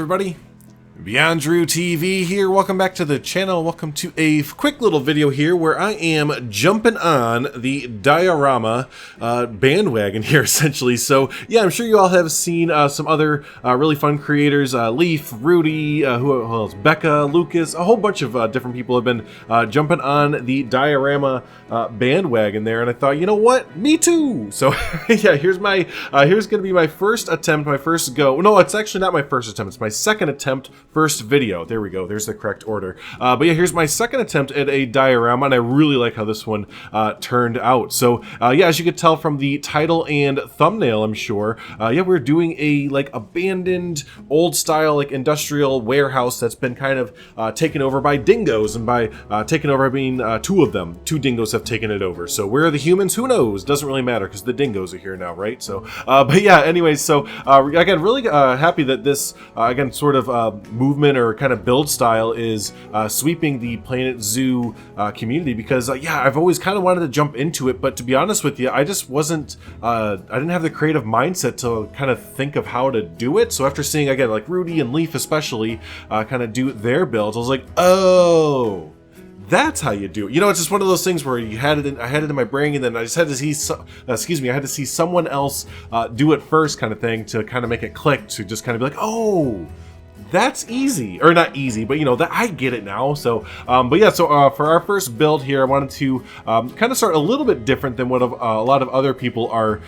everybody, Beyond TV here. Welcome back to the channel. Welcome to a quick little video here where I am jumping on the Diorama bandwagon here, essentially. So yeah, I'm sure you all have seen some other really fun creators, Leaf, Rudy, who else? Becca, Lucas, a whole bunch of different people have been jumping on the Diorama bandwagon there, and I thought, you know what, me too. So yeah, here's gonna be my first attempt, my first go. No, it's actually not my first attempt, it's my second attempt. First video. There we go. There's the correct order. But yeah, here's my second attempt at a diorama, and I really like how this one turned out. So yeah, as you could tell from the title and thumbnail, I'm sure, yeah, we're doing a like abandoned old style like industrial warehouse that's been kind of taken over by dingoes, and by taken over I mean two of them. Two dingoes have taken it over. So where are the humans? Who knows? Doesn't really matter because the dingoes are here now, right? So but yeah, anyways, so again, really happy that this again sort of movement or kind of build style is sweeping the Planet Zoo community, because yeah, I've always kind of wanted to jump into it, but to be honest with you, I just wasn't I didn't have the creative mindset to kind of think of how to do it. So after seeing again like Rudy and Leaf especially kind of do their builds, I was like, oh, that's how you do it. You know, it's just one of those things where you had it in, I had it in my brain, and then I just had to see I had to see someone else do it first, kind of thing, to kind of make it click, to just kind of be like, oh, that's easy, or not easy, but you know, that I get it now. So but yeah, so for our first build here, I wanted to kind of start a little bit different than what a lot of other people are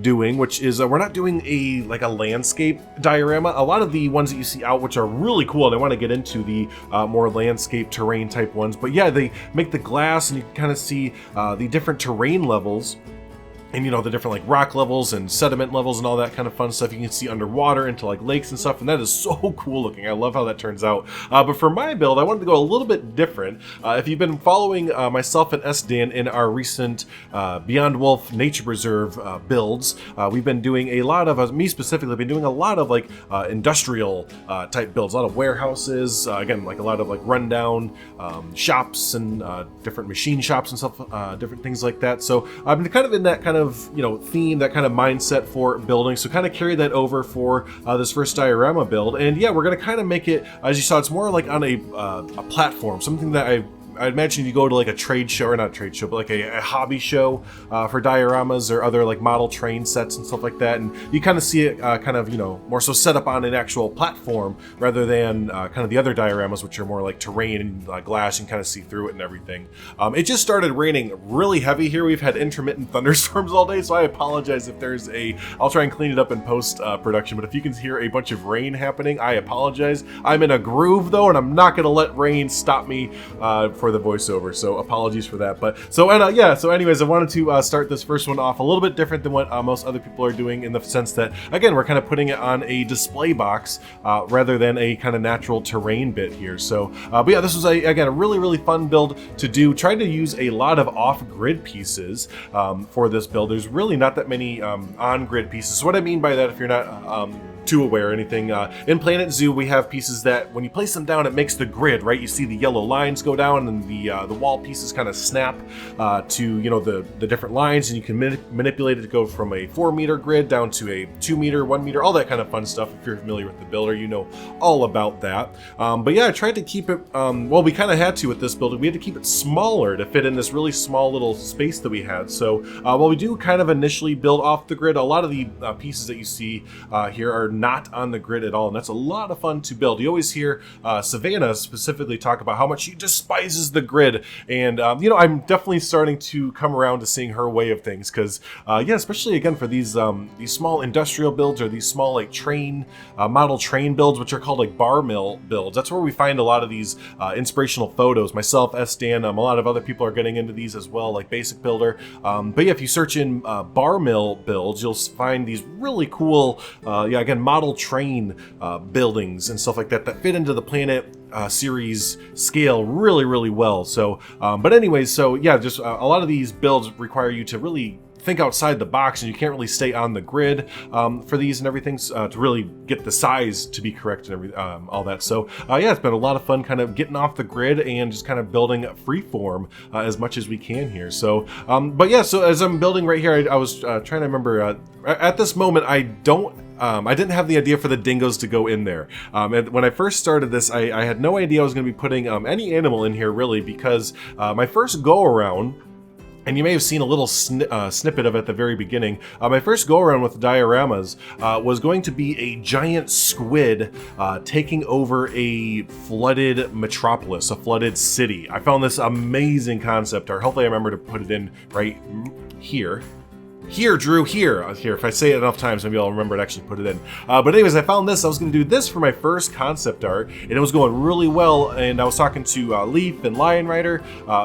doing, which is we're not doing a landscape diorama. A lot of the ones that you see out, which are really cool, and I want to get into the more landscape terrain type ones, but yeah, they make the glass and you can kind of see the different terrain levels, and you know, the different like rock levels and sediment levels and all that kind of fun stuff. You can see underwater into like lakes and stuff, and that is so cool looking. I love how that turns out. But for my build, I wanted to go a little bit different. If you've been following myself and Dan in our recent Beyond Wolf Nature Preserve builds, we've been doing a lot of, me specifically, been doing a lot of like industrial type builds, a lot of warehouses, again, like a lot of like rundown shops and different machine shops and stuff, different things like that. So I've been kind of in that kind of, you know, theme, that kind of mindset for building, so kind of carry that over for this first diorama build. And yeah, we're gonna kind of make it, as you saw, it's more like on a platform, something that I imagine you go to like a trade show, or not a trade show, but like a hobby show for dioramas or other like model train sets and stuff like that, and you kind of see it kind of, you know, more so set up on an actual platform rather than kind of the other dioramas, which are more like terrain and glass, and kind of see through it and everything. It just started raining really heavy here. We've had intermittent thunderstorms all day, so I apologize if there's I'll try and clean it up in post production, but if you can hear a bunch of rain happening, I apologize. I'm in a groove though, and I'm not gonna let rain stop me for the voiceover, so apologies for that. But so, and yeah, so anyways, I wanted to start this first one off a little bit different than what most other people are doing, in the sense that again, we're kind of putting it on a display box rather than a kind of natural terrain bit here. So but yeah, this was again a really fun build to do. Trying to use a lot of off-grid pieces for this build. There's really not that many on-grid pieces. So what I mean by that, if you're not too aware or anything, in Planet Zoo we have pieces that when you place them down, it makes the grid, right? You see the yellow lines go down, and the wall pieces kind of snap to, you know, the different lines, and you can manipulate it to go from a 4-meter grid down to a 2-meter, 1-meter, all that kind of fun stuff. If you're familiar with the builder, you know all about that. But yeah, I tried to keep it, well, we kind of had to with this build. We had to keep it smaller to fit in this really small little space that we had. So while we do kind of initially build off the grid, a lot of the pieces that you see here are not on the grid at all, and that's a lot of fun to build. You always hear Savannah specifically talk about how much she despises the grid, and you know, I'm definitely starting to come around to seeing her way of things, because yeah, especially again for these small industrial builds, or these small like train model train builds, which are called like bar mill builds. That's where we find a lot of these inspirational photos. Myself, Dan, a lot of other people are getting into these as well, like Basic Builder. But yeah, if you search in bar mill builds, you'll find these really cool yeah, again, model train buildings and stuff like that that fit into the Planet series scale really well. So but anyways, so yeah, just a lot of these builds require you to really think outside the box, and you can't really stay on the grid for these and everything to really get the size to be correct and everything, all that. So yeah, it's been a lot of fun kind of getting off the grid and just kind of building freeform as much as we can here. So but yeah, so as I'm building right here, I was trying to remember at this moment I don't I didn't have the idea for the dingoes to go in there. And when I first started this, I had no idea I was going to be putting any animal in here really, because my first go around, and you may have seen a little snippet of it at the very beginning. My first go-around with the dioramas was going to be a giant squid taking over a flooded metropolis, a flooded city. I found this amazing concept art. Hopefully I remember to put it in right here. Here, Drew, here. Here, if I say it enough times, maybe I'll remember to actually put it in. But anyways, I found this. I was going to do this for my first concept art, and it was going really well. And I was talking to Leaf and Lion Rider,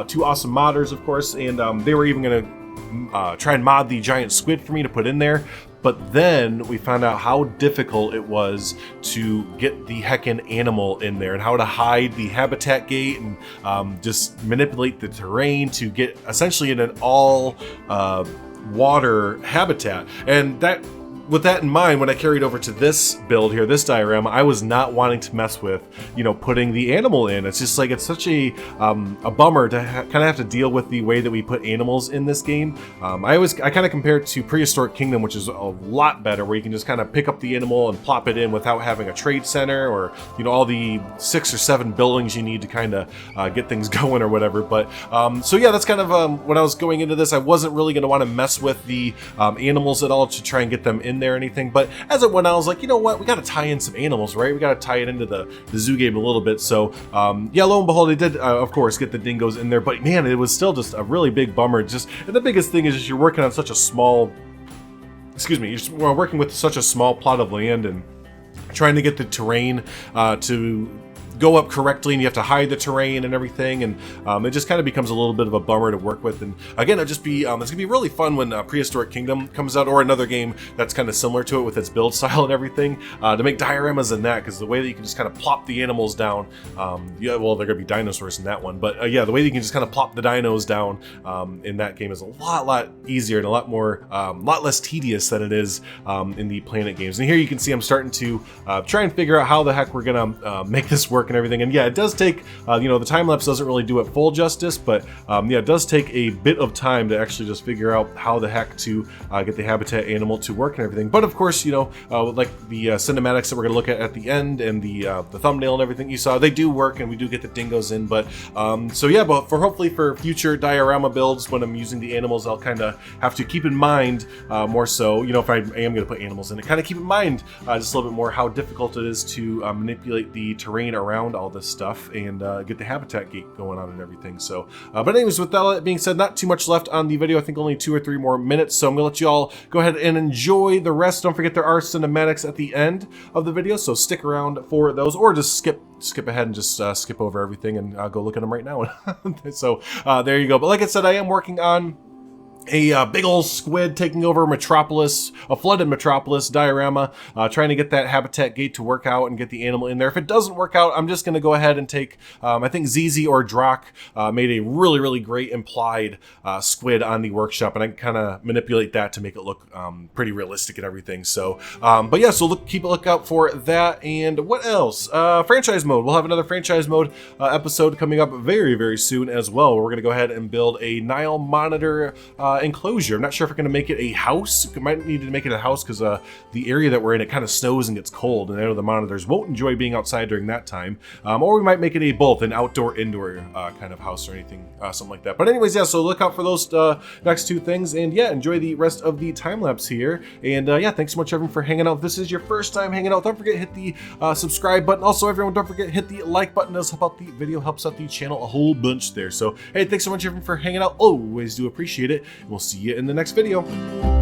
two awesome modders, of course, and they were even going to try and mod the giant squid for me to put in there. But then we found out how difficult it was to get the heckin' animal in there, and how to hide the habitat gate, and just manipulate the terrain to get essentially in an all water habitat. And that, with that in mind, when I carried over to this build here, this diorama, I was not wanting to mess with, you know, putting the animal in. It's just like, it's such a bummer to kind of have to deal with the way that we put animals in this game. I kind of compare it to Prehistoric Kingdom, which is a lot better, where you can just kind of pick up the animal and plop it in without having a trade center, or, you know, all the 6 or 7 buildings you need to kind of get things going or whatever. But so yeah, that's kind of when I was going into this, I wasn't really going to want to mess with the animals at all to try and get them in there or anything. But as it went on, I was like, you know what, we got to tie in some animals, right? We got to tie it into the zoo game a little bit. So yeah, lo and behold, I did of course get the dingoes in there, but man, it was still just a really big bummer. And the biggest thing is just you're working on such a small, you're working with such a small plot of land, and trying to get the terrain to go up correctly, and you have to hide the terrain and everything, and it just kind of becomes a little bit of a bummer to work with. And again, it's gonna be really fun when Prehistoric Kingdom comes out, or another game that's kind of similar to it with its build style and everything, to make dioramas in that, because the way that you can just kind of plop the animals down, yeah, well, they're gonna be dinosaurs in that one, but yeah, the way that you can just kind of plop the dinos down in that game is a lot easier, and a lot more, lot less tedious than it is in the Planet games. And here you can see I'm starting to try and figure out how the heck we're gonna make this work and everything. And yeah, it does take, you know, the time lapse doesn't really do it full justice, but yeah, it does take a bit of time to actually just figure out how the heck to get the habitat animal to work and everything. But of course, you know, like the cinematics that we're going to look at the end, and the thumbnail and everything you saw, they do work, and we do get the dingoes in. But so yeah, but hopefully for future diorama builds, when I'm using the animals, I'll kind of have to keep in mind more so, you know, if I am going to put animals in it, kind of keep in mind just a little bit more how difficult it is to manipulate the terrain around all this stuff, and get the habitat gate going on and everything. So but anyways, with all that being said, not too much left on the video. I think only 2 or 3 more minutes, so I'm gonna let you all go ahead and enjoy the rest. Don't forget there are cinematics at the end of the video, so stick around for those, or just skip ahead and just skip over everything and go look at them right now. So there you go. But like I said, I am working on a big old squid taking over Metropolis, a flooded Metropolis diorama, trying to get that habitat gate to work out and get the animal in there. If it doesn't work out, I'm just going to go ahead and take, I think ZZ or Drock made a really great implied squid on the workshop, and I can kind of manipulate that to make it look pretty realistic and everything. So, but yeah, so keep a lookout for that. And what else? Franchise mode. We'll have another franchise mode episode coming up very soon as well. We're going to go ahead and build a Nile monitor enclosure. I'm not sure if we're going to make it a house. We might need to make it a house because the area that we're in, it kind of snows and gets cold, and I know the monitors won't enjoy being outside during that time. Or we might make it a both, an outdoor-indoor kind of house or anything, something like that. But anyways, yeah, so look out for those next two things, and yeah, enjoy the rest of the time-lapse here. And yeah, thanks so much everyone for hanging out. If this is your first time hanging out, don't forget to hit the subscribe button. Also, everyone, don't forget to hit the like button. It does help out the video, helps out the channel a whole bunch there. So hey, thanks so much everyone for hanging out. Always do appreciate it. We'll see you in the next video.